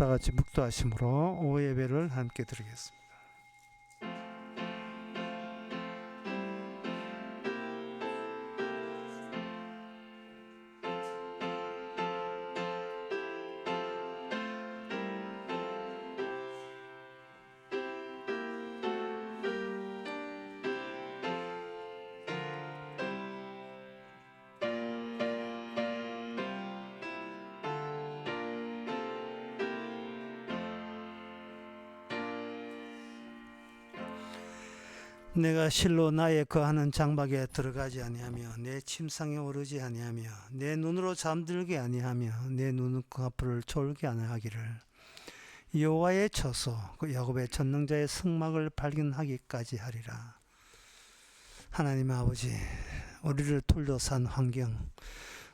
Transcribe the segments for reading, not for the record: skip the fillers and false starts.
다 같이 묵도하심으로 오후 예배를 함께 드리겠습니다. 내가 실로 나의 거하는 장막에 들어가지 아니하며 내 침상에 오르지 아니하며 내 눈으로 잠들게 아니하며 내 눈꺼풀을 졸게 아니하기를 여호와의 처소 그 야곱의 전능자의 성막을 발견하기까지 하리라. 하나님 아버지, 우리를 둘러싼 환경,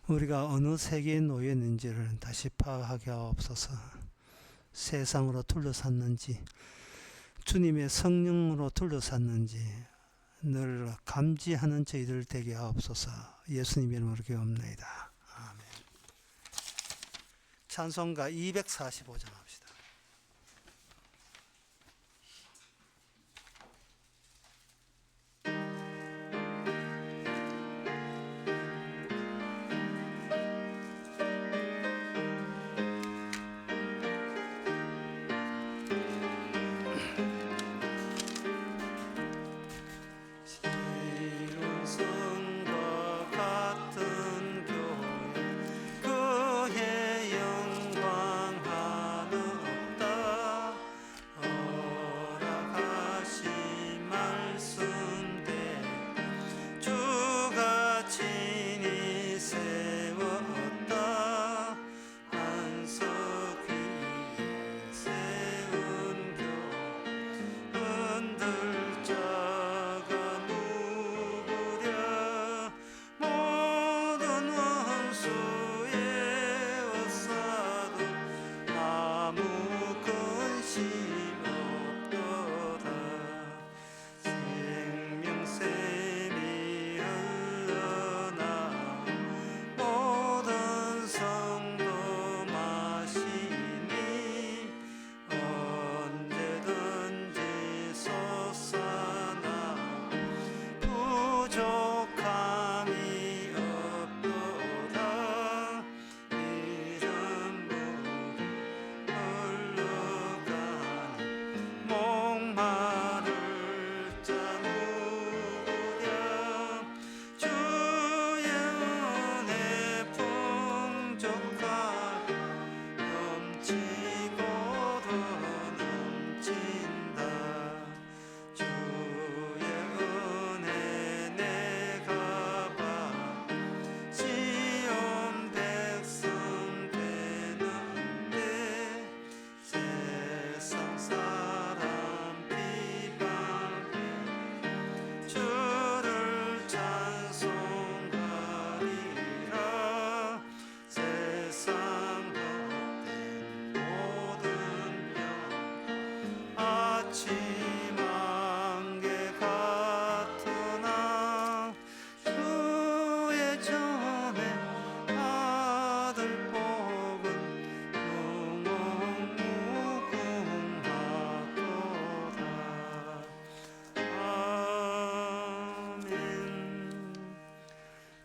우리가 어느 세계에 놓여 있는지를 다시 파악하게 하옵소서. 세상으로 둘러쌌는지 주님의 성령으로 둘러쌌는지 늘 감지하는 저희들 되게 하옵소서. 예수님의 이름으로 기도합니다. 아멘. 찬송가 245장 합시다.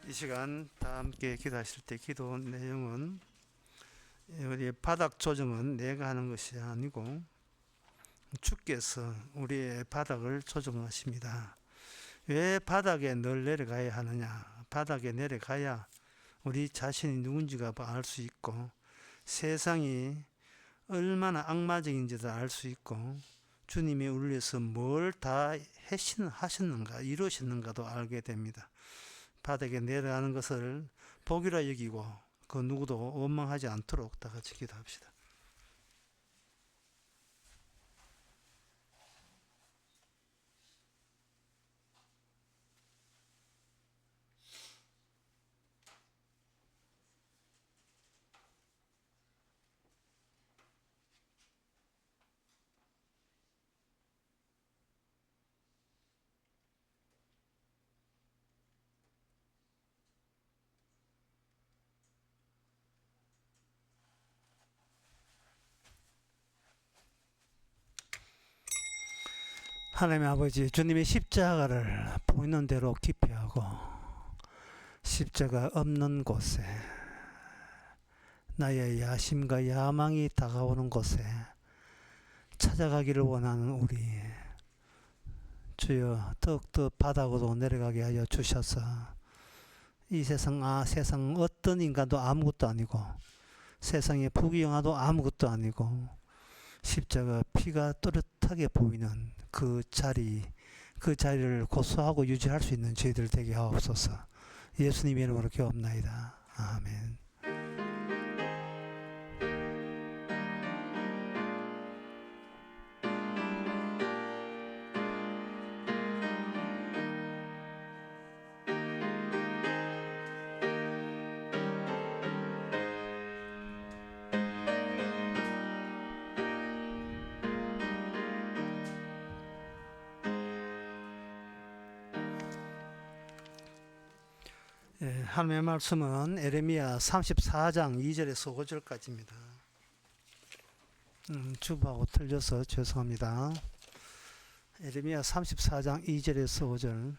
이 시간 다 함께 기도하실 때 기도 내용은 우리 바닥 조정은 내가 하는 것이 아니고 주께서 우리의 바닥을 조정하십니다. 왜 바닥에 늘 내려가야 하느냐? 바닥에 내려가야 우리 자신이 누군지가 알 수 있고 세상이 얼마나 악마적인지도 알 수 있고 주님이 우리를 위해서 뭘 다 하셨는가 이루셨는가도 알게 됩니다. 바닥에 내려가는 것을 복이라 여기고 그 누구도 원망하지 않도록 다 같이 기도합시다. 하나님 아버지, 주님의 십자가를 보이는 대로 기피하고 십자가 없는 곳에 나의 야심과 야망이 다가오는 곳에 찾아가기를 원하는 우리 주여, 더욱더 바닥으로 내려가게 하여 주셔서 이 세상 어떤 인간도 아무것도 아니고 세상의 부귀영화도 아무것도 아니고 십자가 피가 또렷하게 보이는 그 자리를 고수하고 유지할 수 있는 저희들 되게 하옵소서. 예수님의 이름으로 기도합나이다. 아멘. 하나님의 말씀은 에레미야 34장 2절에서 5절까지입니다. 주보하고 틀려서 죄송합니다. 에레미야 34장 2절에서 5절.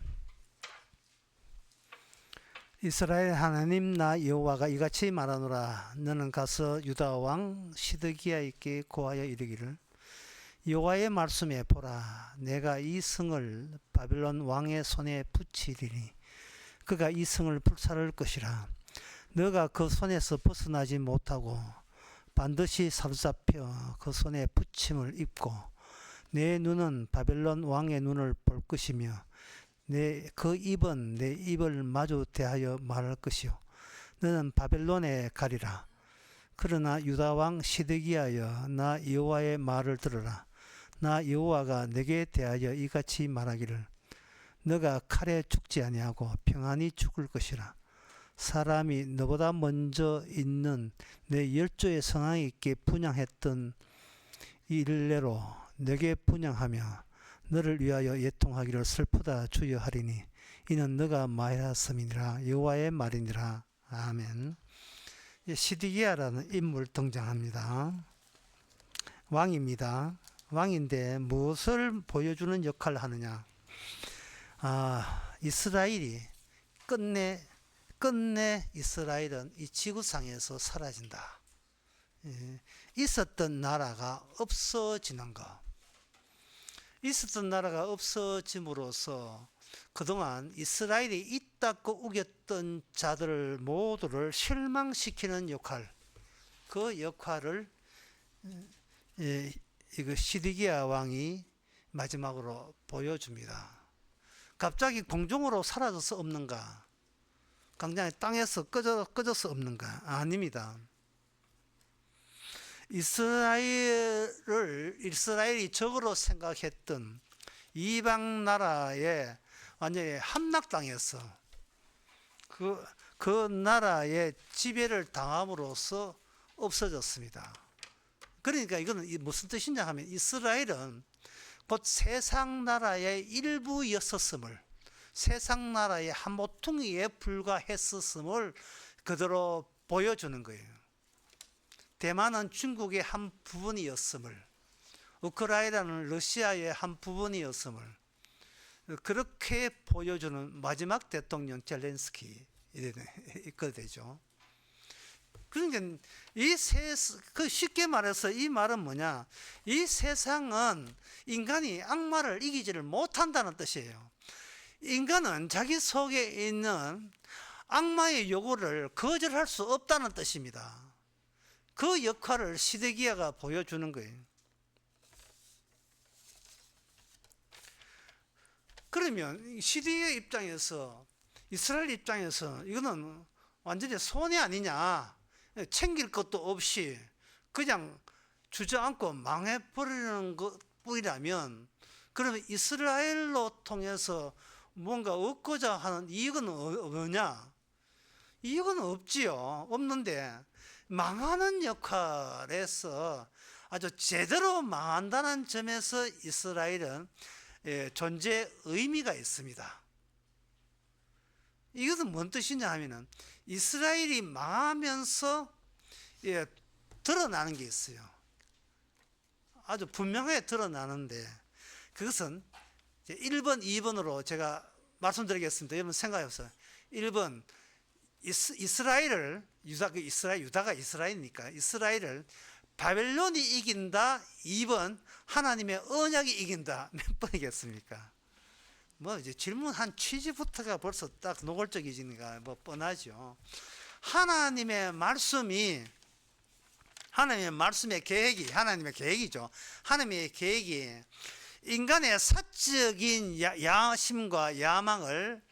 이스라엘 하나님 나 여호와가 이같이 말하노라. 너는 가서 유다 왕 시드기야에게 고하여 이르기를, 여호와의 말씀에 보라, 내가 이 성을 바벨론 왕의 손에 붙이리니 그가 이 성을 불살을 것이라. 너가 그 손에서 벗어나지 못하고 반드시 사로잡혀 그 손에 붙임을 입고 내 눈은 바벨론 왕의 눈을 볼 것이며 그 입은 내 입을 마주 대하여 말할 것이요 너는 바벨론에 가리라. 그러나 유다 왕 시드기야여, 나 여호와의 말을 들으라. 나 여호와가 내게 대하여 이같이 말하기를, 너가 칼에 죽지 아니하고 평안히 죽을 것이라. 사람이 너보다 먼저 있는 내 열조의 성왕에게 분향했던 일례로 내게 분향하며 너를 위하여 예통하기를 슬프다 주여 하리니 이는 너가 말하였음이니라. 여호와의 말이니라. 아멘. 시드기야라는 인물 등장합니다. 왕입니다. 왕인데 무엇을 보여주는 역할을 하느냐. 이스라엘이 끝내 이스라엘은 이 지구상에서 사라진다. 있었던 나라가 없어지는 것. 있었던 나라가 없어짐으로써 그동안 이스라엘이 있다고 우겼던 자들 모두를 실망시키는 역할, 그 역할을 이거 시드기야 왕이 마지막으로 보여줍니다. 갑자기 공중으로 사라져서 없는가? 강장의 땅에서 꺼져서 없는가? 아닙니다. 이스라엘이 적으로 생각했던 이방 나라에 완전히 함락당해서 그 나라의 지배를 당함으로써 없어졌습니다. 그러니까 이거는 무슨 뜻이냐 하면 이스라엘은 곧 세상 나라의 일부였었음을, 세상 나라의 한 모퉁이에 불과했었음을 그대로 보여주는 거예요. 대만은 중국의 한 부분이었음을, 우크라이나는 러시아의 한 부분이었음을 그렇게 보여주는 마지막 대통령 젤렌스키 이거 되죠. 그러니까 쉽게 말해서 이 말은 뭐냐? 이 세상은 인간이 악마를 이기지를 못한다는 뜻이에요. 인간은 자기 속에 있는 악마의 요구를 거절할 수 없다는 뜻입니다. 그 역할을 시드기야가 보여주는 거예요. 그러면 시드기야 입장에서, 이스라엘 입장에서 이거는 완전히 손해 아니냐? 챙길 것도 없이 그냥 주저앉고 망해버리는 것뿐이라면, 그러면 이스라엘로 통해서 뭔가 얻고자 하는 이익은 뭐냐? 이익은 없지요. 없는데 망하는 역할에서 아주 제대로 망한다는 점에서 이스라엘은 존재 의미가 있습니다. 이것은 뭔 뜻이냐 하면은 이스라엘이 망하면서 드러나는 게 있어요. 아주 분명하게 드러나는데 그것은 이제 1번, 2번으로 제가 말씀드리겠습니다. 여러분 생각해 보세요. 1번 이스라엘을 유다가 이스라엘이니까 이스라엘을 바벨론이 이긴다. 2번 하나님의 언약이 이긴다. 몇 번이겠습니까? 뭐 이제 질문한 취지부터가 벌써 딱 노골적이지니까 뭐 뻔하죠. 하나님의 말씀의 계획이 하나님의 계획이죠. 하나님의 계획이 인간의 사적인 야심과 야망을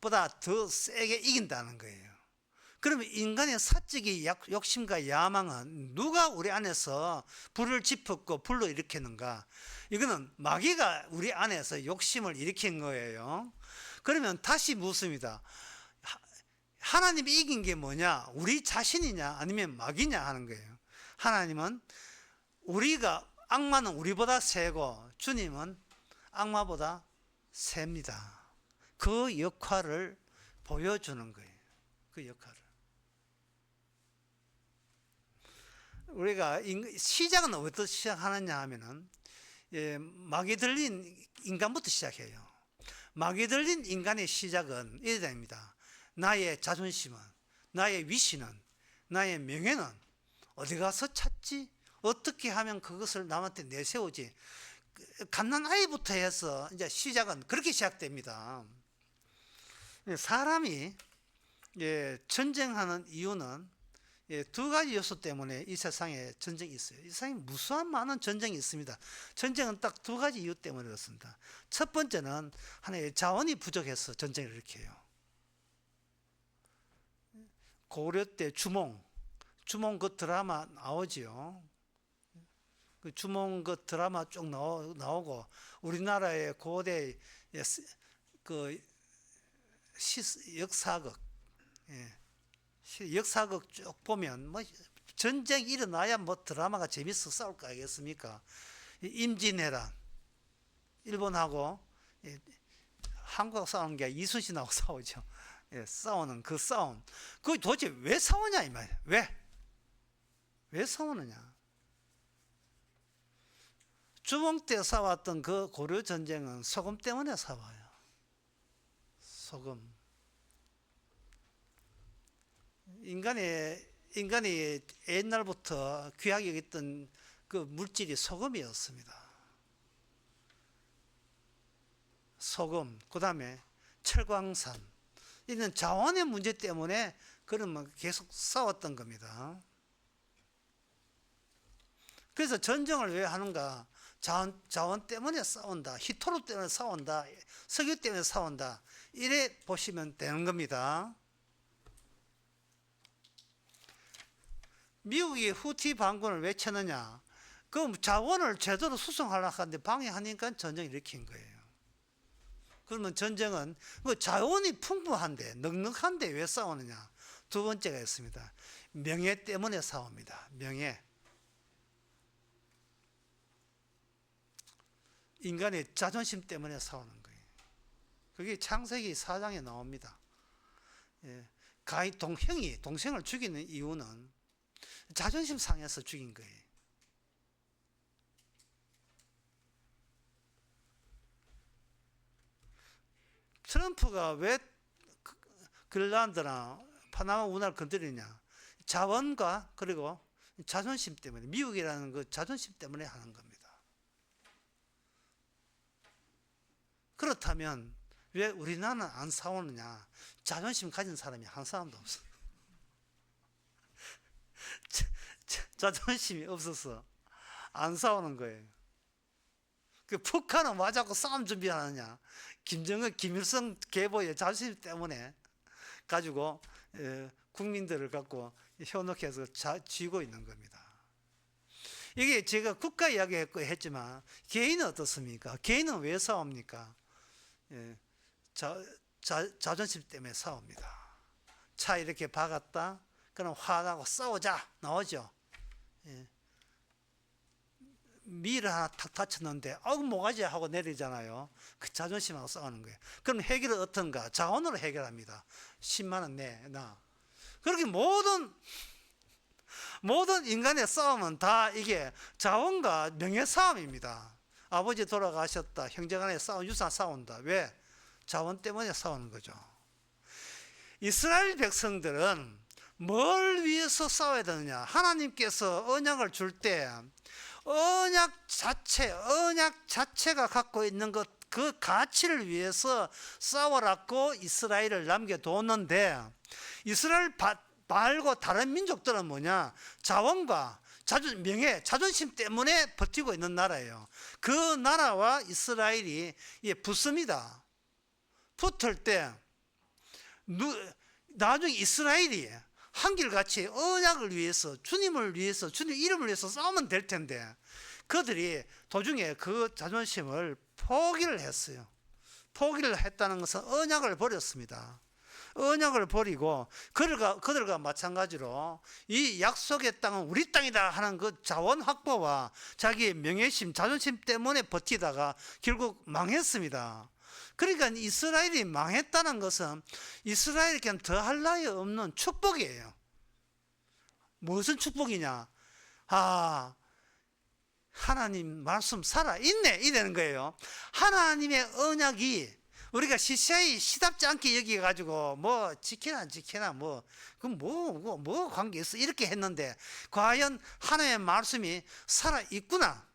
보다 더 세게 이긴다는 거예요. 그러면 인간의 사적인 욕심과 야망은 누가 우리 안에서 불을 지폈고 불로 일으켰는가? 이거는 마귀가 우리 안에서 욕심을 일으킨 거예요. 그러면 다시 묻습니다. 하나님이 이긴 게 뭐냐? 우리 자신이냐 아니면 마귀냐 하는 거예요. 하나님은 악마는 우리보다 세고 주님은 악마보다 셉니다. 그 역할을 보여주는 거예요. 그 역할을. 우리가 시작은 어디서 시작하느냐 하면은 막이 들린 인간부터 시작해요. 막이 들린 인간의 시작은 이래 됩니다. 나의 자존심은, 나의 위신은, 나의 명예는 어디 가서 찾지? 어떻게 하면 그것을 남한테 내세우지? 갓난아이부터 해서 이제 시작은 그렇게 시작됩니다. 사람이 전쟁하는 이유는 두 가지 요소 때문에 이 세상에 전쟁이 있어요. 이 세상에 무수한 많은 전쟁이 있습니다. 전쟁은 딱 두 가지 이유 때문에 그렇습니다. 첫 번째는 하나의 자원이 부족해서 전쟁을 일으켜요. 고려 때 주몽 그 드라마 나오지요. 그 주몽 그 드라마 쭉 나오고 우리나라의 고대 그 역사극 역사극 쭉 보면 뭐 전쟁이 일어나야 뭐 드라마가 재밌어 싸울 거 아니겠습니까? 임진왜란 일본하고 한국 싸우는 게 이순신하고 싸우죠. 싸우는 그 싸움. 그 도대체 왜 싸우냐 이 말이야. 왜 싸우느냐? 주몽 때 싸웠던 그 고려 전쟁은 소금 때문에 싸워요. 소금. 인간이 옛날부터 귀하게 여겼던 그 물질이 소금이었습니다. 소금, 그 다음에 철광산. 이런 자원의 문제 때문에 그러면 계속 싸웠던 겁니다. 그래서 전쟁을 왜 하는가? 자원 때문에 싸운다. 히토로 때문에 싸운다. 석유 때문에 싸운다. 이래 보시면 되는 겁니다. 미국이 후티 반군을 왜 쳤느냐? 그 자원을 제대로 수송하려고 하는데 방해하니까 전쟁을 일으킨 거예요. 그러면 전쟁은 자원이 풍부한데 넉넉한데 왜 싸우느냐? 두 번째가 있습니다. 명예 때문에 싸웁니다. 명예. 인간의 자존심 때문에 싸우는 거예요. 그게 창세기 4장에 나옵니다. 가인 형이 동생을 죽이는 이유는 자존심 상해서 죽인 거예요. 트럼프가 왜 그린란드나 파나마 운하를 건드리냐? 자원과 그리고 자존심 때문에, 미국이라는 그 자존심 때문에 하는 겁니다. 그렇다면 왜 우리나라는 안 싸우느냐? 자존심 가진 사람이 한 사람도 없어. 자존심이 없어서 안 싸우는 거예요. 그 북한은 와 자꾸 싸움 준비하느냐? 김정은, 김일성 계보의 자존심 때문에 가지고 국민들을 갖고 현혹해서 쥐고 있는 겁니다. 이게 제가 국가 이야기 했지만 개인은 어떻습니까? 개인은 왜 싸웁니까? 자존심 때문에 싸웁니다. 차 이렇게 박았다? 그럼 화나고 싸우자 나오죠. 미를 하나 탁 다쳤는데 뭐가지 하고 내리잖아요. 그 자존심하고 싸우는 거예요. 그럼 해결은 어떤가? 자원으로 해결합니다. 10만 원 나. 그렇게 모든 인간의 싸움은 다 이게 자원과 명예 싸움입니다. 아버지 돌아가셨다. 형제간에 유산 싸운다. 왜? 자원 때문에 싸우는 거죠. 이스라엘 백성들은 뭘 위해서 싸워야 되느냐? 하나님께서 언약을 줄 때 언약 자체가 갖고 있는 그 가치를 위해서 싸워라고 이스라엘을 남겨뒀는데, 이스라엘 말고 다른 민족들은 뭐냐? 자원과 명예, 자존심 때문에 버티고 있는 나라예요. 그 나라와 이스라엘이 붙습니다. 붙을 때 나중에 이스라엘이 한결같이 언약을 위해서, 주님을 위해서, 주님 이름을 위해서 싸우면 될 텐데, 그들이 도중에 그 자존심을 포기를 했어요. 포기를 했다는 것은 언약을 버렸습니다. 언약을 버리고 그들과 마찬가지로 이 약속의 땅은 우리 땅이다 하는 그 자원 확보와 자기의 명예심, 자존심 때문에 버티다가 결국 망했습니다. 그러니까 이스라엘이 망했다는 것은 이스라엘에게는 더할 나위 없는 축복이에요. 무슨 축복이냐? 하나님 말씀 살아있네, 이러는 거예요. 하나님의 언약이 우리가 시답지 않게 여기가지고 뭐 지키나 안 지키나 뭐 관계 있어 이렇게 했는데, 과연 하나님의 말씀이 살아있구나.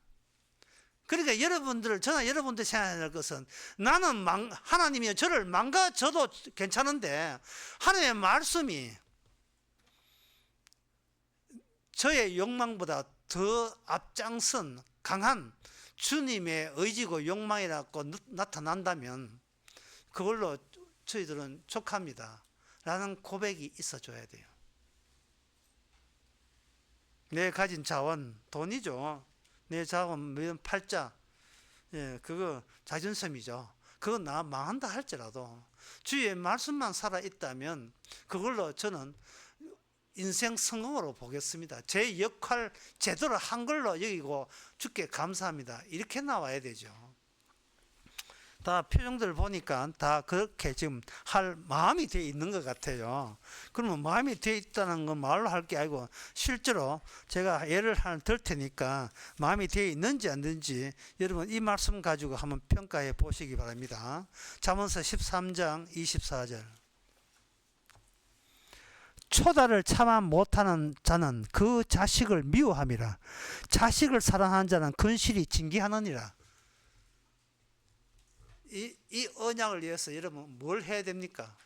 그러니까 저나 여러분들 생각해야 할 것은, 나는 하나님이 저를 망가져도 괜찮은데 하나님의 말씀이 저의 욕망보다 더 앞장선 강한 주님의 의지고 욕망이라고 나타난다면 그걸로 저희들은 족합니다 라는 고백이 있어줘야 돼요. 내 가진 자원, 돈이죠. 내 자원, 팔자, 그거 자존심이죠. 그거 나 망한다 할지라도 주의 말씀만 살아있다면 그걸로 저는 인생 성공으로 보겠습니다. 제 역할 제대로 한 걸로 여기고 주께 감사합니다. 이렇게 나와야 되죠. 다 표정들 보니까 다 그렇게 지금 할 마음이 되어 있는 것 같아요. 그러면 마음이 되어 있다는 건 말로 할 게 아니고, 실제로 제가 예를 하나 들 테니까 마음이 되어 있는지 안 되는지 여러분 이 말씀 가지고 한번 평가해 보시기 바랍니다. 잠언서 13장 24절. 초다를 참아 못하는 자는 그 자식을 미워함이라. 자식을 사랑하는 자는 근실이 징계하느니라. 이 언약을 위해서 여러분 뭘 해야 됩니까?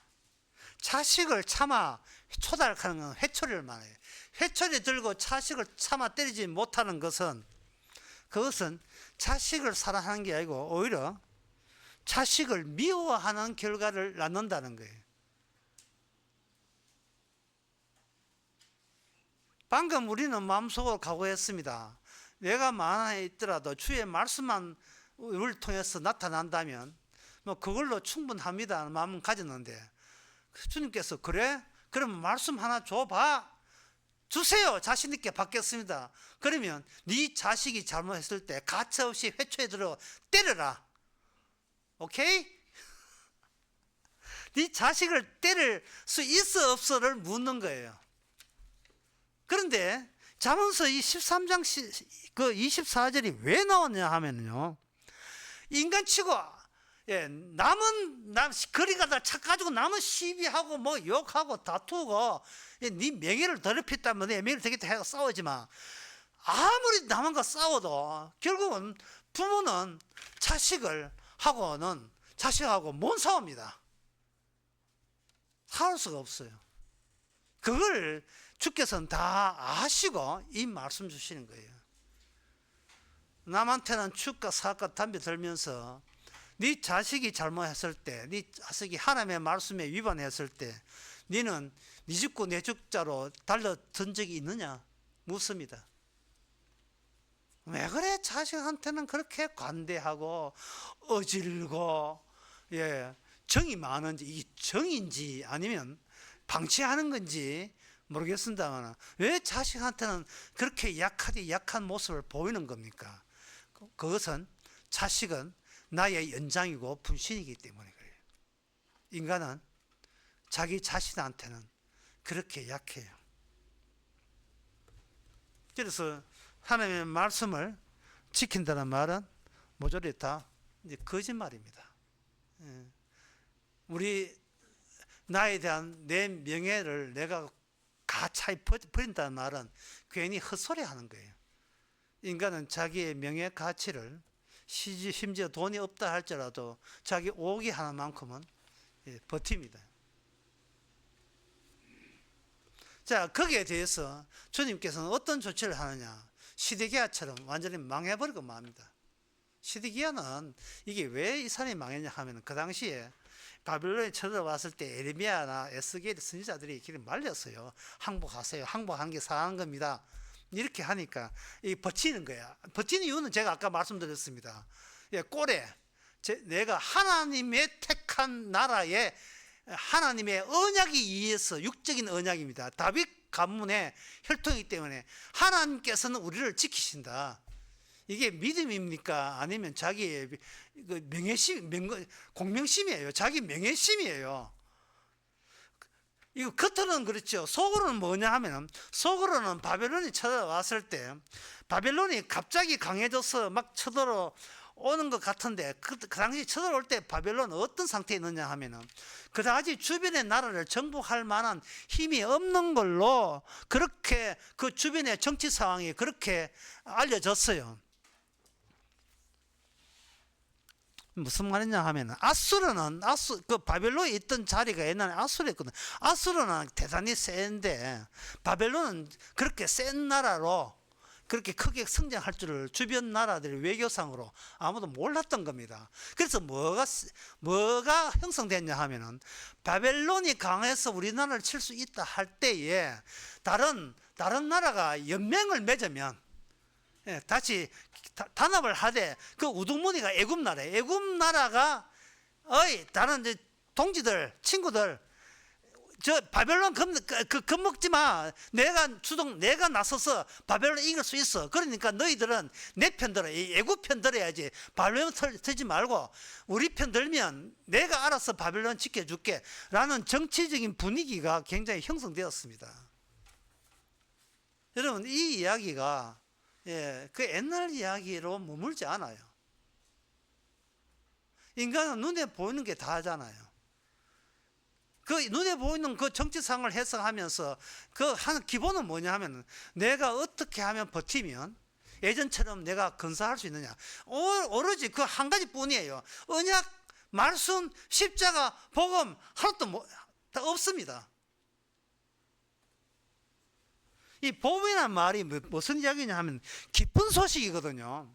자식을 참아, 초달하는 건 회초리를 말해요. 회초리 들고 자식을 참아 때리지 못하는 것은, 그것은 자식을 사랑하는 게 아니고 오히려 자식을 미워하는 결과를 낳는다는 거예요. 방금 우리는 마음속으로 각오했습니다. 내가 만약에 있더라도 주의 말씀만 을 통해서 나타난다면 뭐 그걸로 충분합니다 하는 마음은 가졌는데, 주님께서 그래? 그러면 말씀 하나 줘봐. 주세요. 자신 있게 받겠습니다. 그러면 네 자식이 잘못했을 때 가차없이 회초에 들어 때려라. 오케이? 네 자식을 때릴 수 있어 없어를 묻는 거예요. 그런데 잠언서 이 13장 그 24절이 왜 나왔냐 하면요, 인간치고 남은 거리 가다 차 가지고 남은 시비하고 뭐 욕하고 다투고 네 명예를 더럽혔다면 내 명예를 되겠다 해서 싸우지 마. 아무리 남한과 싸워도 결국은 부모는 자식하고 못 싸웁니다. 싸울 수가 없어요. 그걸 주께서는 다 아시고 이 말씀 주시는 거예요. 남한테는 축과 사과 담배 들면서 네 자식이 잘못했을 때, 네 자식이 하나님의 말씀에 위반했을 때 너는 네 죽고 내 죽자로 달려든 적이 있느냐 묻습니다. 왜 그래 자식한테는 그렇게 관대하고 어질고 정이 많은지, 이게 정인지 아니면 방치하는 건지 모르겠습니다만 왜 자식한테는 그렇게 약한 모습을 보이는 겁니까? 그것은 자식은 나의 연장이고 분신이기 때문에 그래요. 인간은 자기 자신한테는 그렇게 약해요. 그래서 하나님의 말씀을 지킨다는 말은 모조리 다 이제 거짓말입니다. 예. 우리 나에 대한 내 명예를 내가 가차히 버린다는 말은 괜히 헛소리 하는 거예요. 인간은 자기의 명예 가치를 심지어 돈이 없다 할지라도 자기 오기 하나만큼은 버팁니다. 자, 거기에 대해서 주님께서는 어떤 조치를 하느냐? 시드기야처럼 완전히 망해버리고 맙니다. 시드기야는 이게 왜 이 사람이 망했냐 하면 그 당시에 바벨론에 쳐들어왔을 때 에레미야나 에스겔 선지자들이 길을 말렸어요. 항복하세요. 항복한 게 상한 겁니다. 이렇게 하니까 이 버티는 거야. 버티는 이유는 제가 아까 말씀드렸습니다. 꼴에 내가 하나님의 택한 나라에 하나님의 언약에 의해서 육적인 언약입니다. 다윗 가문의 혈통이기 때문에 하나님께서는 우리를 지키신다. 이게 믿음입니까? 아니면 자기의 명예심, 공명심이에요. 자기 명예심이에요. 이거 겉으로는 그렇죠. 속으로는 뭐냐 하면, 속으로는 바벨론이 쳐들어왔을 때 바벨론이 갑자기 강해져서 막 쳐들어오는 것 같은데 그 당시 쳐들어올 때 바벨론은 어떤 상태에 있느냐 하면은 그다지 주변의 나라를 정복할 만한 힘이 없는 걸로 그렇게 그 주변의 정치 상황이 그렇게 알려졌어요. 무슨 말이냐 하면 그 바벨론에 있던 자리가 옛날에 아수르였거든. 아수르는 대단히 센데 바벨론은 그렇게 센 나라로 그렇게 크게 성장할 줄을 주변 나라들이 외교상으로 아무도 몰랐던 겁니다. 그래서 뭐가 형성됐냐 하면은 바벨론이 강해서 우리나라를 칠 수 있다 할 때에 다른 나라가 연맹을 맺으면 다시 단합을 하되 그 우두머리가 애굽 나라예요. 애굽 나라가 다른 동지들 친구들 저 바벨론 겁먹지 마. 내가 나서서 바벨론 이길 수 있어. 그러니까 너희들은 내 편 들어. 애굽 편 들어야지. 바벨론 들지 말고 우리 편 들면 내가 알아서 바벨론 지켜줄게. 라는 정치적인 분위기가 굉장히 형성되었습니다. 여러분 이 이야기가 그 옛날 이야기로 머물지 않아요. 인간은 눈에 보이는 게 다 하잖아요. 그 눈에 보이는 그 정치상을 해석하면서 그 한 기본은 뭐냐 하면 내가 어떻게 하면 버티면 예전처럼 내가 건사할 수 있느냐. 오로지 그 한 가지 뿐이에요. 언약, 말씀, 십자가, 복음 하나도 다 없습니다. 이 복음이라는 말이 무슨 이야기냐 하면 기쁜 소식이거든요.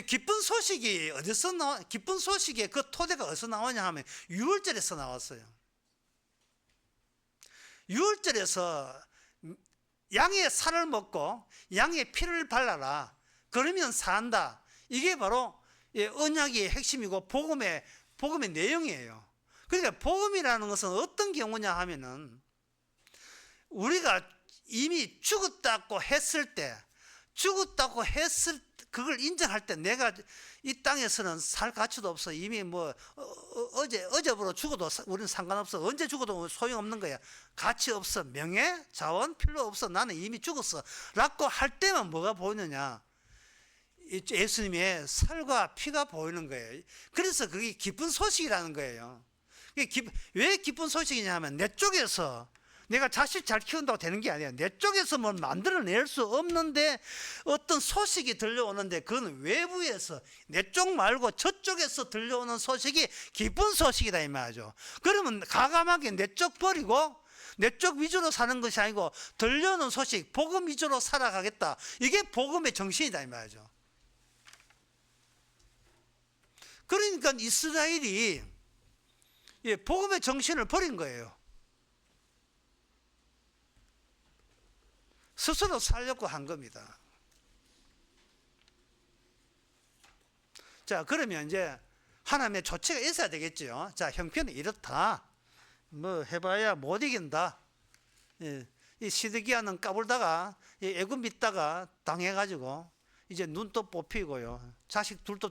기쁜 소식이 어디서 기쁜 소식의 그 토대가 어디서 나오냐 하면 유월절에서 나왔어요. 유월절에서 양의 살을 먹고 양의 피를 발라라. 그러면 산다. 이게 바로 언약의 핵심이고 복음의 내용이에요. 그러니까 복음이라는 것은 어떤 경우냐 하면은 우리가 이미 죽었다고 했을 때 그걸 인정할 때 내가 이 땅에서는 살 가치도 없어. 이미 어제부로 죽어도 우리는 상관없어. 언제 죽어도 소용없는 거야. 가치 없어. 명예, 자원 필요 없어. 나는 이미 죽었어. 라고 할 때만 뭐가 보이느냐? 예수님의 살과 피가 보이는 거예요. 그래서 그게 기쁜 소식이라는 거예요. 왜 기쁜 소식이냐 하면 내 쪽에서 내가 자식 잘 키운다고 되는 게 아니야. 내 쪽에서 뭘 만들어낼 수 없는데 어떤 소식이 들려오는데 그건 외부에서 내 쪽 말고 저쪽에서 들려오는 소식이 기쁜 소식이다 이 말이죠. 그러면 과감하게 내 쪽 버리고 내 쪽 위주로 사는 것이 아니고 들려오는 소식, 복음 위주로 살아가겠다. 이게 복음의 정신이다 이 말이죠. 그러니까 이스라엘이 복음의 정신을 버린 거예요. 스스로 살려고 한 겁니다. 자, 그러면 이제 하나님의 조치가 있어야 되겠죠. 자, 형편이 이렇다. 해봐야 못 이긴다. 이 시드기야는 까불다가 애굽 믿다가 당해가지고 이제 눈도 뽑히고요. 자식 둘도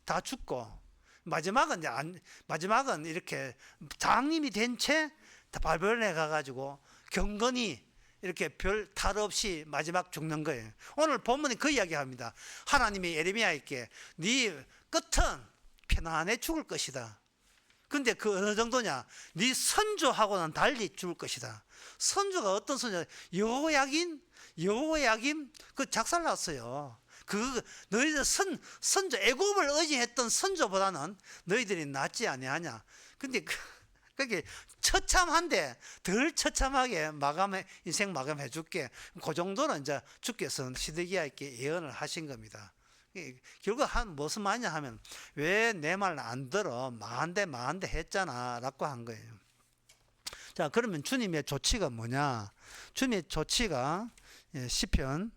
다 죽고 마지막은 이렇게 장님이 된 채 바벨론에 가가지고 경건히 이렇게 별 탈 없이 마지막 죽는 거예요. 오늘 본문이 그 이야기합니다. 하나님이 예레미야에게 네 끝은 편안해 죽을 것이다. 근데 그 어느 정도냐? 네 선조하고는 달리 죽을 것이다. 선조가 어떤 선조? 여호야김 그 작살났어요. 그 너희들 선조 애굽을 의지했던 선조보다는 너희들이 낫지 아니하냐. 근데 그게 처참한데 덜 처참하게 인생 마감해 줄게. 그 정도는 이제 주께서 시드기야에게 예언을 하신 겁니다. 결국 무슨 말이냐 하면 왜 내 말 안 들어 마한대 했잖아 라고 한 거예요. 자, 그러면 주님의 조치가 뭐냐? 주님의 조치가 시편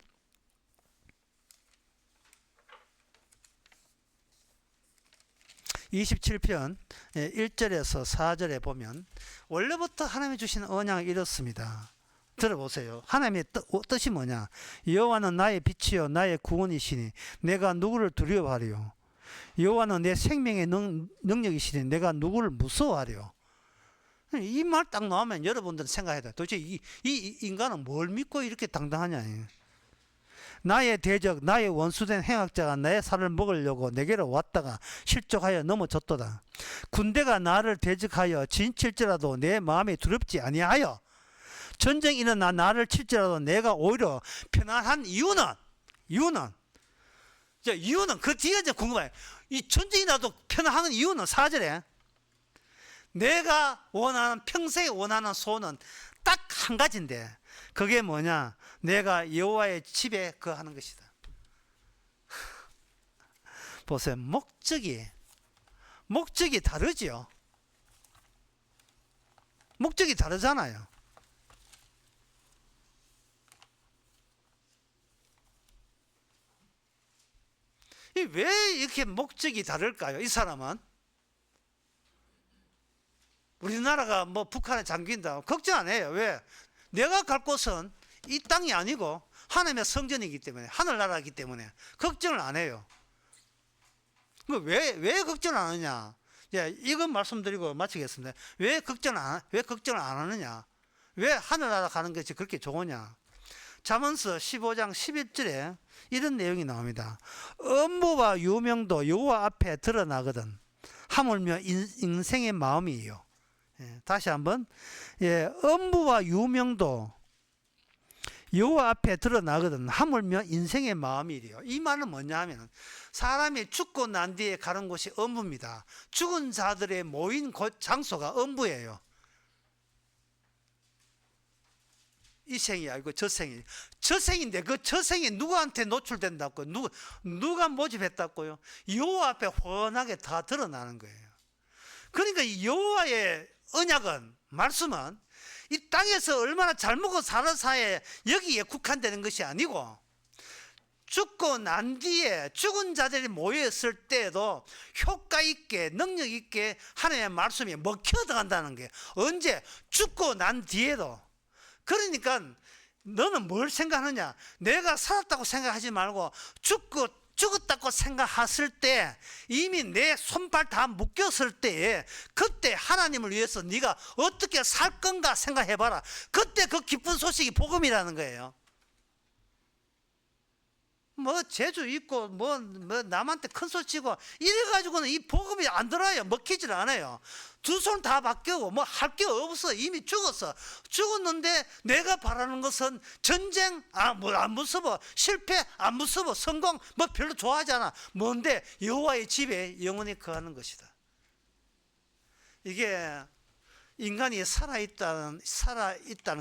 27편 1절에서 4절에 보면 원래부터 하나님이 주신 언약은 이렇습니다. 들어보세요. 하나님의 뜻이 뭐냐? 여호와는 나의 빛이요 나의 구원이시니 내가 누구를 두려워하리요? 여호와는 내 생명의 능력이시니 내가 누구를 무서워하리요? 이 말 딱 나오면 여러분들은 생각해야 돼. 도대체 이 인간은 뭘 믿고 이렇게 당당하냐? 나의 대적 나의 원수된 행악자가 나의 살을 먹으려고 내게로 왔다가 실족하여 넘어졌도다. 군대가 나를 대적하여 진칠지라도 내 마음이 두렵지 아니하여 전쟁이 일어나 나를 칠지라도 내가 오히려 편안한 이유는 그 뒤에 이제 궁금해요. 이 전쟁이 나도 편안한 이유는 4절에 내가 원하는 평생에 원하는 소원은 딱 한 가지인데 그게 뭐냐? 내가 여호와의 집에 거하는 것이다. 보세요. 목적이 다르죠. 목적이 다르잖아요. 왜 이렇게 목적이 다를까요? 이 사람은 우리나라가 뭐 북한에 잠긴다 걱정 안 해요. 왜? 내가 갈 곳은 이 땅이 아니고 하나님의 성전이기 때문에 하늘나라이기 때문에 걱정을 안 해요. 왜 걱정을 안 하느냐? 이건 말씀드리고 마치겠습니다. 왜 걱정을 안 하느냐? 왜 하늘나라 가는 것이 그렇게 좋으냐? 잠언서 15장 11절에 이런 내용이 나옵니다. 업무와 유명도 여호와 앞에 드러나거든 하물며 인생의 마음이에요. 다시 한번 업무와 유명도 여호와 앞에 드러나거든 하물며 인생의 마음이래요. 이 말은 뭐냐 하면 사람이 죽고 난 뒤에 가는 곳이 엄부입니다. 죽은 자들의 모인 곳 장소가 엄부예요. 이 생이 아니고 저 생이. 저 생인데 그 저 생이 누구한테 노출된다고요? 누가 모집했다고요? 여호와 앞에 훤하게 다 드러나는 거예요. 그러니까 이 여호와의 언약은 말씀은 이 땅에서 얼마나 잘 먹고 사는 사이에 여기에 국한되는 것이 아니고 죽고 난 뒤에 죽은 자들이 모여있을 때에도 효과 있게 능력 있게 하나님의 말씀이 먹혀 들어간다는 게 언제? 죽고 난 뒤에도. 그러니까 너는 뭘 생각하느냐? 내가 살았다고 생각하지 말고 죽었다고 생각했을 때 이미 내 손발 다 묶였을 때에 그때 하나님을 위해서 네가 어떻게 살 건가 생각해봐라. 그때 그 기쁜 소식이 복음이라는 거예요. 뭐 재주 있고 뭐 남한테 큰 소리 치고 이래가지고는 이 복음이 안 들어요. 먹히질 않아요. 두 손 다 바뀌고 뭐 할 게 없어. 이미 죽었는데 내가 바라는 것은 전쟁 뭐 안 무서워, 실패 안 무서워, 성공 뭐 별로 좋아하지 않아. 뭔데? 여호와의 집에 영원히 거하는 것이다. 이게 인간이 살아있다는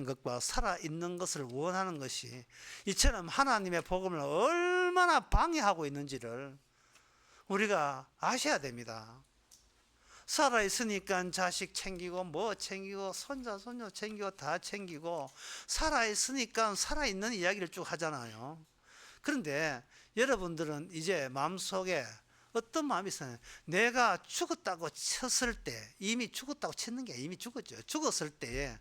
것과 살아있는 것을 원하는 것이 이처럼 하나님의 복음을 얼마나 방해하고 있는지를 우리가 아셔야 됩니다. 살아있으니까 자식 챙기고 뭐 챙기고 손자 손녀 챙기고 다 챙기고 살아있으니까 살아있는 이야기를 쭉 하잖아요. 그런데 여러분들은 이제 마음속에 어떤 마음이 있어요? 내가 죽었다고 쳤을 때, 이미 죽었다고 쳤는 게 이미 죽었죠. 죽었을 때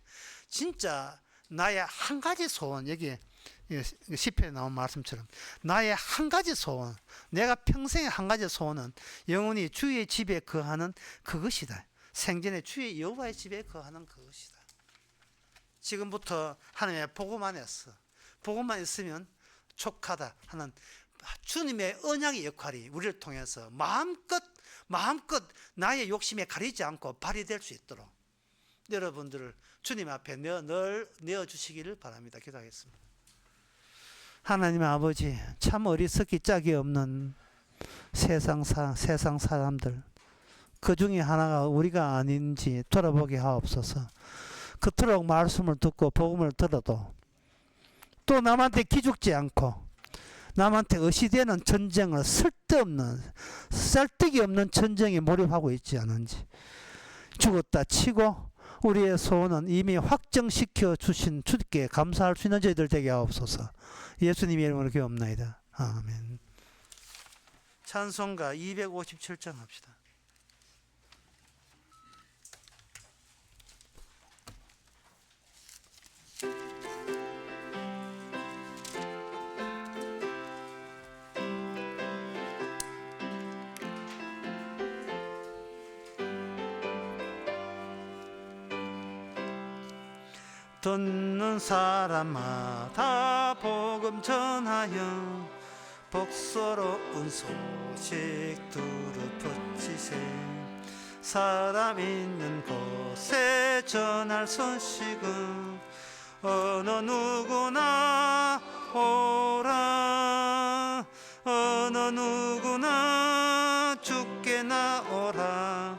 진짜 나의 한 가지 소원, 여기 시편에 나온 말씀처럼 나의 한 가지 소원, 내가 평생의 한 가지 소원은 영원히 주의 집에 거하는 그것이다. 생전에 주의 여호와의 집에 거하는 그것이다. 지금부터 하나님의 복음만 했어. 복음만 있으면 족하다 하는 주님의 언약의 역할이 우리를 통해서 마음껏 나의 욕심에 가리지 않고 발휘될 수 있도록 여러분들을 주님 앞에 내어주시기를 바랍니다. 기도하겠습니다. 하나님 아버지, 참 어리석기 짝이 없는 세상 사람들, 그 중에 하나가 우리가 아닌지 돌아보게 하옵소서. 그토록 말씀을 듣고 복음을 들어도 또 남한테 기죽지 않고 남한테 의시되는 전쟁을 쓸데없는 쌀데기 없는 전쟁에 몰입하고 있지 않은지, 죽었다 치고 우리의 소원은 이미 확정시켜 주신 주께 감사할 수 있는 저희들 되게 하옵소서. 예수님의 이름으로 기도합나이다. 아멘. 찬송가 257장 합시다. 듣는 사람마다 복음 전하여 복스러운 소식 두루 퍼지세. 사람 있는 곳에 전할 소식은 어느 누구나 오라. 어느 누구나 주께 나오라.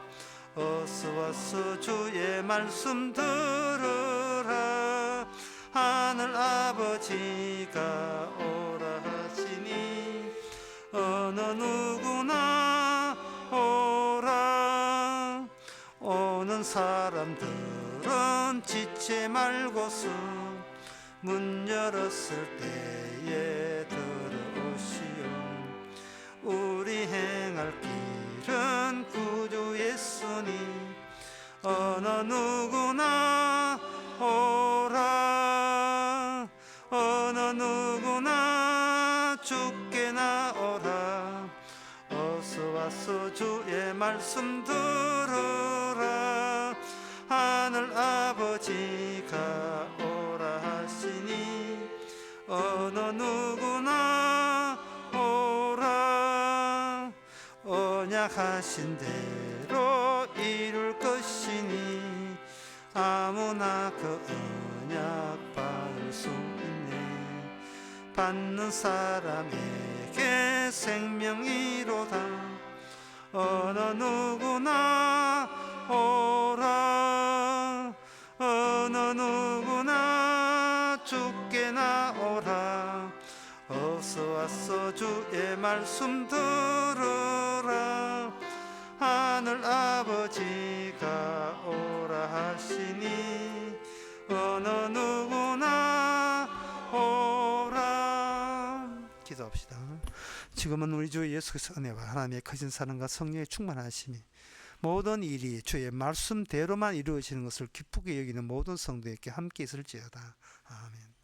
어서 와서 주의 말씀 들으라. 하늘 아버지가 오라 하시니 어느 누구나 오라. 오는 사람들은 지체 말고서 문 열었을 때에 들어오시오. 우리 행할 길은 구주 예수니 어느 누구나 오라. 어느 누구나 주께 나오라. 어서 와서 주의 말씀 들으라. 하늘 아버지가 오라 하시니 어느 누구나 오라. 언약하신 대로 이룰 것이니 아무나 그 언약 받을 수 있네. 받는 사람에게 생명이로다. 어느 누구나 오라. 어느 누구나 주께 나오라. 어서 와서 주의 말씀 들으라. 하늘 아버지가 오라 하시니 어느 누구나 오라. 기도합시다. 지금은 우리 주 예수 그리스도의 은혜와 하나님의 크신 사랑과 성령의 충만하심이 모든 일이 주의 말씀대로만 이루어지는 것을 기쁘게 여기는 모든 성도에게 함께 있을지어다. 아멘.